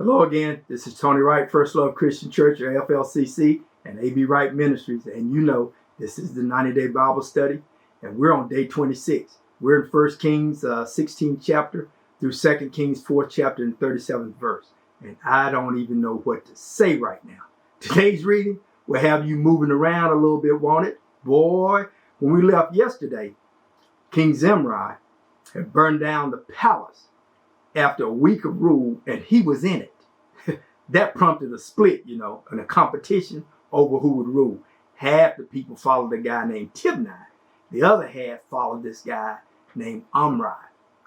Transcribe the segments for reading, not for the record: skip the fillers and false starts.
Hello again, this is Tony Wright, First Love Christian Church, or FLCC, and A.B. Wright Ministries. And you know, this is the 90-day Bible study, and we're on day 26. We're in 1 Kings 16th chapter through 2 Kings 4th chapter and 37th verse. And I don't even know what to say right now. Today's reading will have you moving around a little bit, won't it? Boy, when we left yesterday, King Zimri had burned down the palace after a week of rule, and he was in it. That prompted a split, and a competition over who would rule. Half the people followed a guy named Tibni. The other half followed this guy named Omri.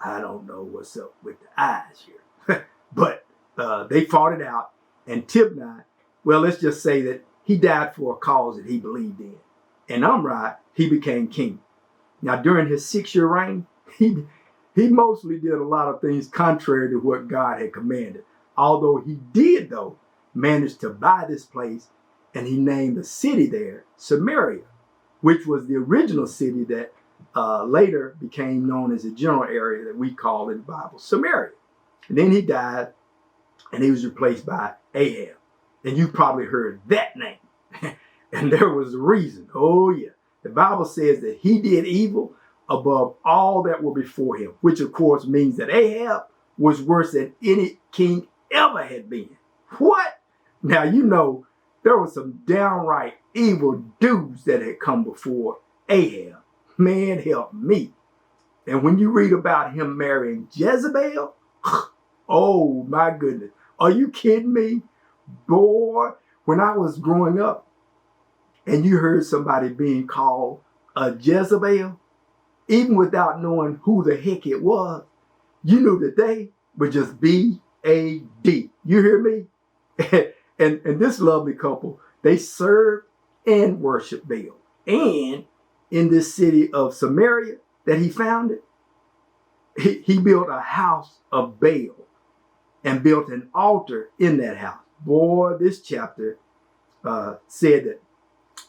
I don't know what's up with the eyes here. But they fought it out, and Tibni, well, let's just say that he died for a cause that he believed in. And Omri, he became king. Now, during his 6-year reign, he mostly did a lot of things contrary to what God had commanded. Although he did, though, manage to buy this place, and he named the city there Samaria, which was the original city that later became known as the general area that we call in the Bible Samaria. And then he died, and he was replaced by Ahab. And you probably heard that name. And there was a reason. Oh, yeah. The Bible says that he did evil above all that were before him, which of course means that Ahab was worse than any king ever had been. What? Now, there were some downright evil dudes that had come before Ahab. Man, help me. And when you read about him marrying Jezebel, oh my goodness. Are you kidding me? Boy, when I was growing up and you heard somebody being called a Jezebel, even without knowing who the heck it was, you knew that they were just B-A-D. You hear me? and this lovely couple, they served and worshiped Baal. And in this city of Samaria that he founded, he built a house of Baal and built an altar in that house. Boy, this chapter said that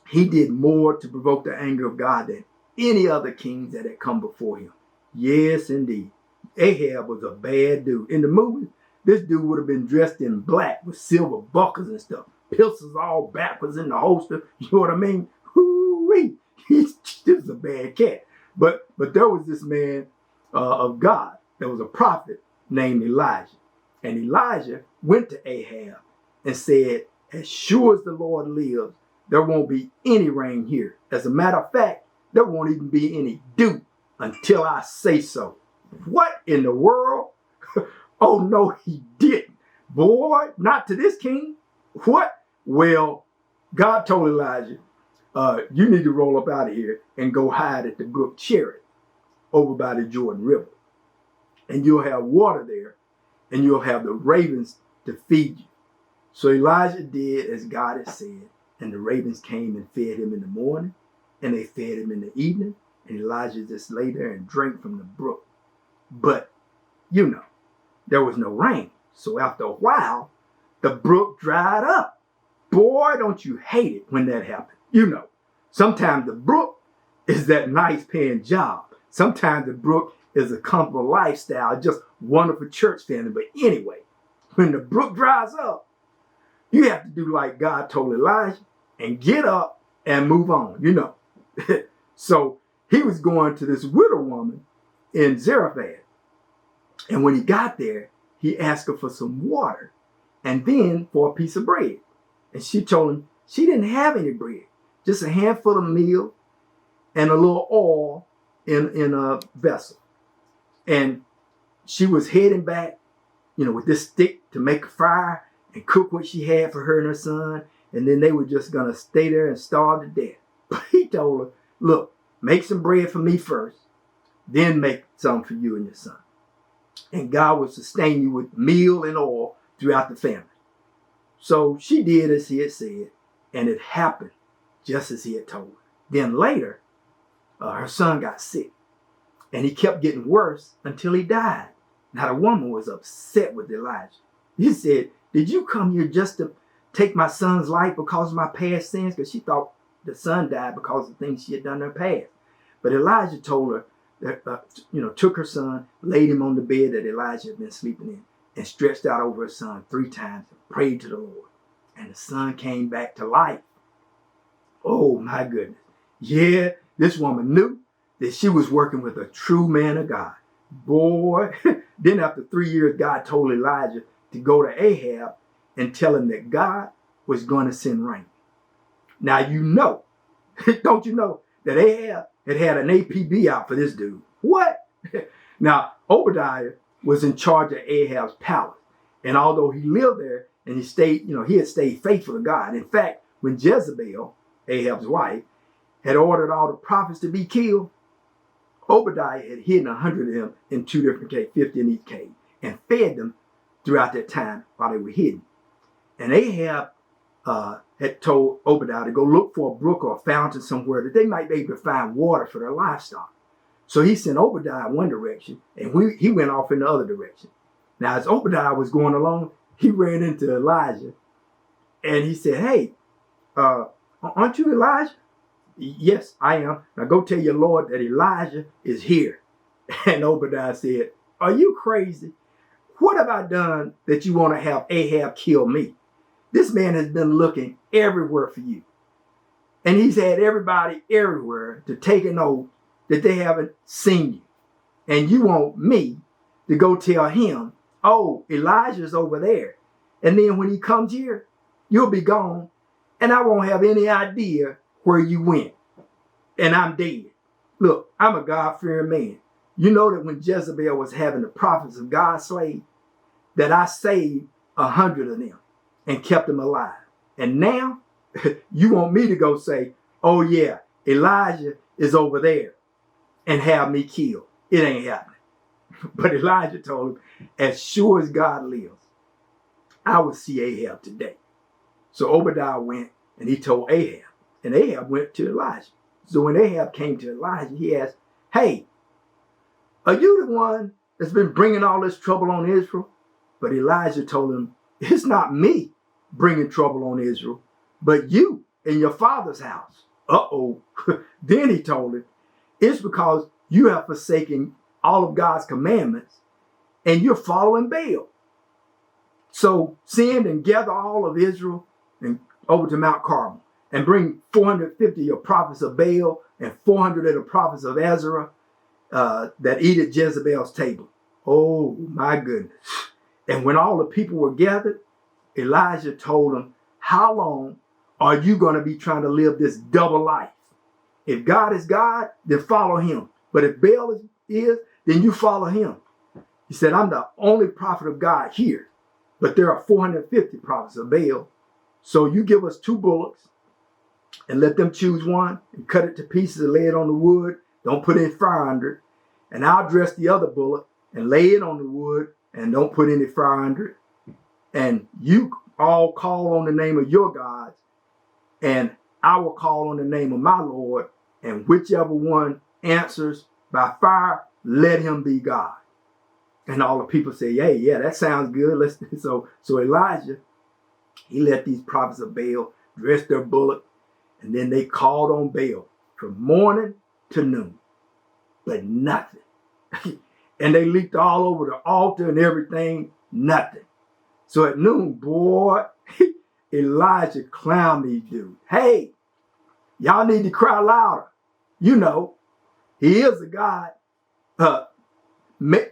he did more to provoke the anger of God than any other kings that had come before him. Yes, indeed. Ahab was a bad dude. In the movie, this dude would have been dressed in black with silver buckles and stuff. Pistols all backwards in the holster. You know what I mean? Hoo-wee. This is a bad cat. But there was this man of God. There was a prophet named Elijah. And Elijah went to Ahab and said, as sure as the Lord lives, there won't be any rain here. As a matter of fact, there won't even be any dew until I say so. What in the world? Oh, no, he didn't. Boy, not to this king. What? Well, God told Elijah, you need to roll up out of here and go hide at the brook Cherith over by the Jordan River. And you'll have water there, and you'll have the ravens to feed you. So Elijah did as God had said, and the ravens came and fed him in the morning, and they fed him in the evening, and Elijah just lay there and drank from the brook. But, there was no rain. So after a while, the brook dried up. Boy, don't you hate it when that happens. Sometimes the brook is that nice paying job. Sometimes the brook is a comfortable lifestyle, just wonderful church family. But anyway, when the brook dries up, you have to do like God told Elijah and get up and move on, So he was going to this widow woman in Zarephath. And when he got there, he asked her for some water and then for a piece of bread. And she told him she didn't have any bread, just a handful of meal and a little oil in a vessel. And she was heading back, with this stick to make a fire and cook what she had for her and her son. And then they were just going to stay there and starve to death. But he told her, look, make some bread for me first, then make some for you and your son. And God will sustain you with meal and oil throughout the family. So she did as he had said, and it happened just as he had told her. Then later, her son got sick, and he kept getting worse until he died. Now the woman was upset with Elijah. He said, did you come here just to take my son's life because of my past sins? Because she thought the son died because of things she had done in her past. But Elijah told her, that, took her son, laid him on the bed that Elijah had been sleeping in, and stretched out over his son 3 times and prayed to the Lord. And the son came back to life. Oh my goodness. Yeah, this woman knew that she was working with a true man of God. Boy, then after 3 years, God told Elijah to go to Ahab and tell him that God was going to send rain. Now you know, don't you know, that Ahab had an APB out for this dude. What? Now, Obadiah was in charge of Ahab's palace. And although he lived there and he had stayed faithful to God. In fact, when Jezebel, Ahab's wife, had ordered all the prophets to be killed, Obadiah had hidden 100 of them in 2 different caves, 50 in each cave, and fed them throughout that time while they were hidden. And Ahab had told Obadiah to go look for a brook or a fountain somewhere that they might be able to find water for their livestock. So he sent Obadiah in one direction, and he went off in the other direction. Now, as Obadiah was going along, he ran into Elijah, and he said, "Hey, aren't you Elijah?" "Yes, I am. Now go tell your Lord that Elijah is here." And Obadiah said, "Are you crazy? What have I done that you want to have Ahab kill me? This man has been looking everywhere for you. And he's had everybody everywhere to take an oath that they haven't seen you. And you want me to go tell him, oh, Elijah's over there. And then when he comes here, you'll be gone. And I won't have any idea where you went. And I'm dead. Look, I'm a God-fearing man. You know that when Jezebel was having the prophets of God slain, that I saved 100 of them and kept them alive. And now you want me to go say, oh yeah, Elijah is over there and have me killed. It ain't happening. But Elijah told him, as sure as God lives, I will see Ahab today. So Obadiah went and he told Ahab, and Ahab went to Elijah. So when Ahab came to Elijah, he asked, hey, are you the one that's been bringing all this trouble on Israel? But Elijah told him, it's not me bringing trouble on Israel, but you and your father's house. Uh-oh. Then he told him, it's because you have forsaken all of God's commandments and you're following Baal. So send and gather all of Israel and over to Mount Carmel and bring 450 of your prophets of Baal and 400 of the prophets of Azarah that eat at Jezebel's table. Oh my goodness. And when all the people were gathered, Elijah told them, how long are you going to be trying to live this double life? If God is God, then follow him. But if Baal is, then you follow him. He said, I'm the only prophet of God here, but there are 450 prophets of Baal. So you give us 2 bullocks and let them choose one and cut it to pieces and lay it on the wood. Don't put any fire under it. And I'll dress the other bullock and lay it on the wood and don't put any fire under it. And you all call on the name of your gods, and I will call on the name of my Lord, and whichever one answers by fire, let him be God. And all the people say, hey, yeah, that sounds good. So Elijah, he let these prophets of Baal dress their bullock, and then they called on Baal from morning to noon. But nothing. And they leaped all over the altar and everything, nothing. So at noon, boy, Elijah clowned these dudes. Hey, y'all need to cry louder. You know, he is a God.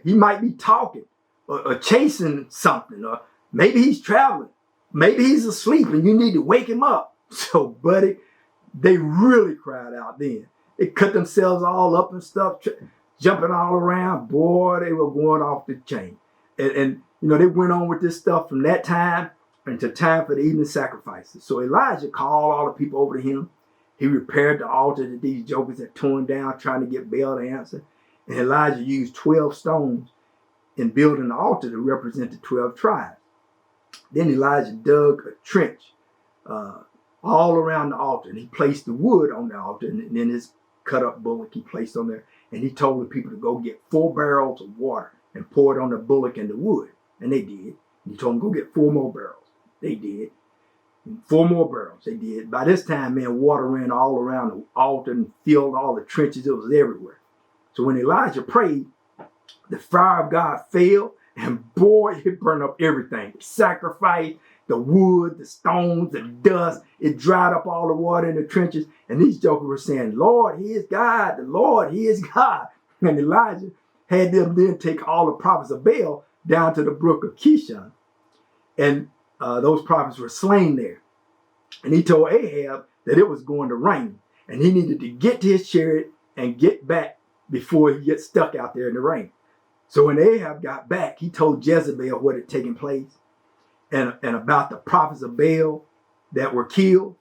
He might be talking or chasing something, or maybe he's traveling. Maybe he's asleep and you need to wake him up. So, buddy, they really cried out then. They cut themselves all up and stuff, jumping all around. Boy, they were going off the chain. And you know, they went on with this stuff from that time until time for the evening sacrifices. So Elijah called all the people over to him. He repaired the altar that these jokers had torn down, trying to get Baal to answer. And Elijah used 12 stones in building the altar to represent the 12 tribes. Then Elijah dug a trench all around the altar, and he placed the wood on the altar, and then his cut up bullock he placed on there. And he told the people to go get 4 barrels of water and pour it on the bullock and the wood. And they did. And he told them, go get 4 more barrels. They did. And 4 more barrels. They did. By this time, man, water ran all around the altar and filled all the trenches. It was everywhere. So when Elijah prayed, the fire of God fell And boy, it burned up everything. The sacrifice, the wood, the stones, the dust. It dried up all the water in the trenches. And these jokers were saying, Lord, he is God. The Lord, he is God. And Elijah had them then take all the prophets of Baal down to the brook of Kishon. And those prophets were slain there. And he told Ahab that it was going to rain. And he needed to get to his chariot and get back before he gets stuck out there in the rain. So when Ahab got back, he told Jezebel what had taken place and about the prophets of Baal that were killed.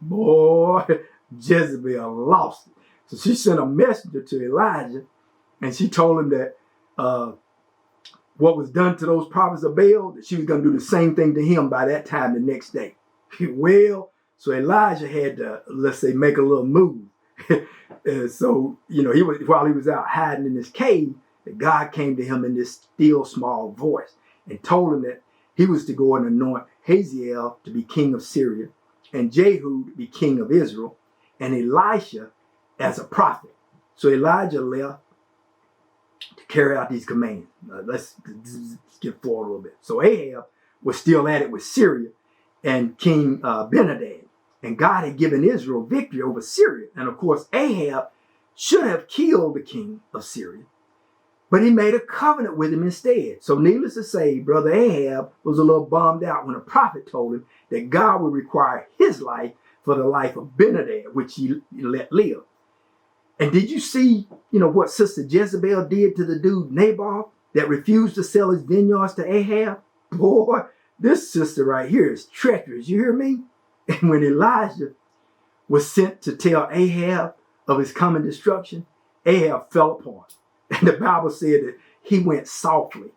Boy, Jezebel lost it. So she sent a messenger to Elijah and she told him that what was done to those prophets of Baal, that she was going to do the same thing to him by that time the next day. Well, so Elijah had to, let's say, make a little move. So, while he was out hiding in this cave, that God came to him in this still small voice and told him that he was to go and anoint Hazael to be king of Syria and Jehu to be king of Israel and Elisha as a prophet. So Elijah left to carry out these commands. Let's skip forward a little bit. So Ahab was still at it with Syria and King Ben-Hadad. And God had given Israel victory over Syria. And of course, Ahab should have killed the king of Syria. But he made a covenant with him instead. So needless to say, brother Ahab was a little bummed out when a prophet told him that God would require his life for the life of Ben-Hadad, which he let live. And did you see, what Sister Jezebel did to the dude Naboth that refused to sell his vineyards to Ahab? Boy, this sister right here is treacherous. You hear me? And when Elijah was sent to tell Ahab of his coming destruction, Ahab fell apart. And the Bible said that he went softly.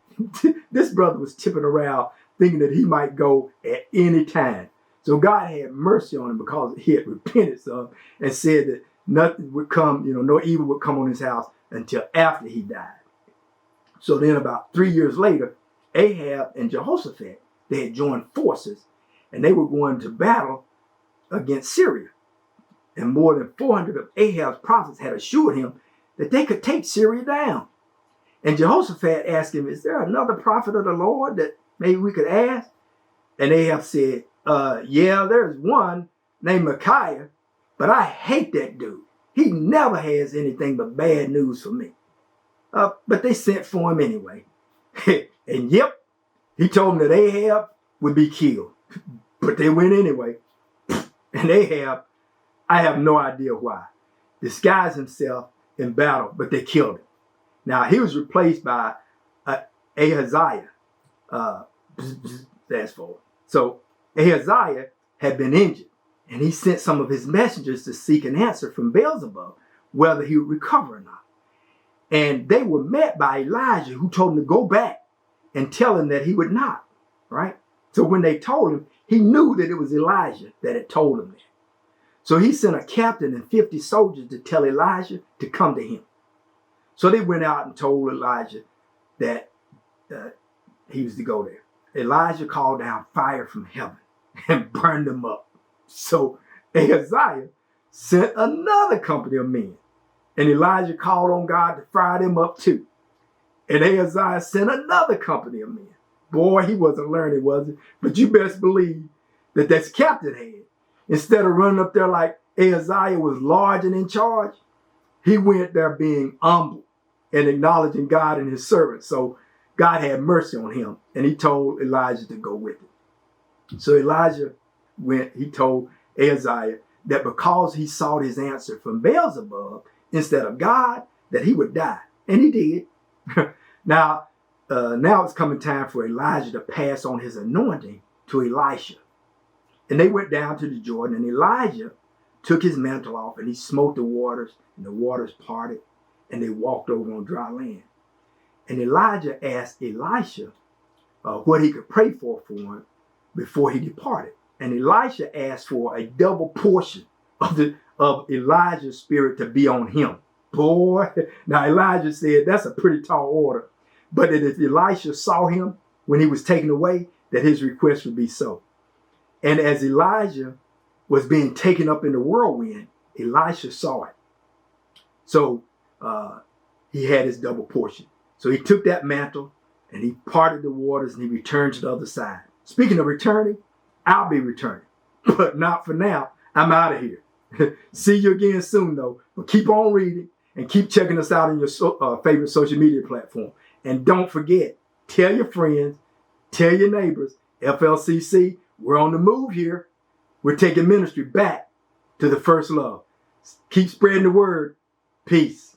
This brother was tipping around thinking that he might go at any time. So God had mercy on him because he had repented some and said that nothing would come, no evil would come on his house until after he died. So then about 3 years later, Ahab and Jehoshaphat, they had joined forces and they were going to battle against Syria. And more than 400 of Ahab's prophets had assured him that they could take Syria down. And Jehoshaphat asked him, is there another prophet of the Lord that maybe we could ask? And Ahab said, yeah, there's one named Micaiah, but I hate that dude. He never has anything but bad news for me. But they sent for him anyway. And yep, he told them that Ahab would be killed. But they went anyway. And Ahab, I have no idea why, disguised himself in battle, but they killed him. Now, he was replaced by Ahaziah. That's for. So Ahaziah had been injured, and he sent some of his messengers to seek an answer from Beelzebub, whether he would recover or not. And they were met by Elijah, who told him to go back and tell him that he would not, right? So when they told him, he knew that it was Elijah that had told him that. So he sent a captain and 50 soldiers to tell Elijah to come to him. So they went out and told Elijah that he was to go there. Elijah called down fire from heaven and burned them up. So Ahaziah sent another company of men. And Elijah called on God to fire them up too. And Ahaziah sent another company of men. Boy, he wasn't learning, was he? But you best believe that that's captain had. Instead of running up there like Ahaziah was large and in charge, he went there being humble and acknowledging God and his servants. So God had mercy on him, and he told Elijah to go with him. So Elijah went, he told Ahaziah that because he sought his answer from Beelzebub instead of God, that he would die. And he did. Now it's coming time for Elijah to pass on his anointing to Elisha. And they went down to the Jordan, and Elijah took his mantle off, and he smote the waters, and the waters parted, and they walked over on dry land. And Elijah asked Elisha what he could pray for him before he departed. And Elisha asked for a double portion of Elijah's spirit to be on him. Boy, now Elijah said that's a pretty tall order. But that if Elisha saw him when he was taken away, that his request would be so. And as Elijah was being taken up in the whirlwind, Elisha saw it. So he had his double portion. So he took that mantle and he parted the waters and he returned to the other side. Speaking of returning, I'll be returning, but not for now. I'm out of here. See you again soon, though. But keep on reading and keep checking us out on your favorite social media platform. And don't forget, tell your friends, tell your neighbors, FLCC, we're on the move here. We're taking ministry back to the first love. Keep spreading the word. Peace.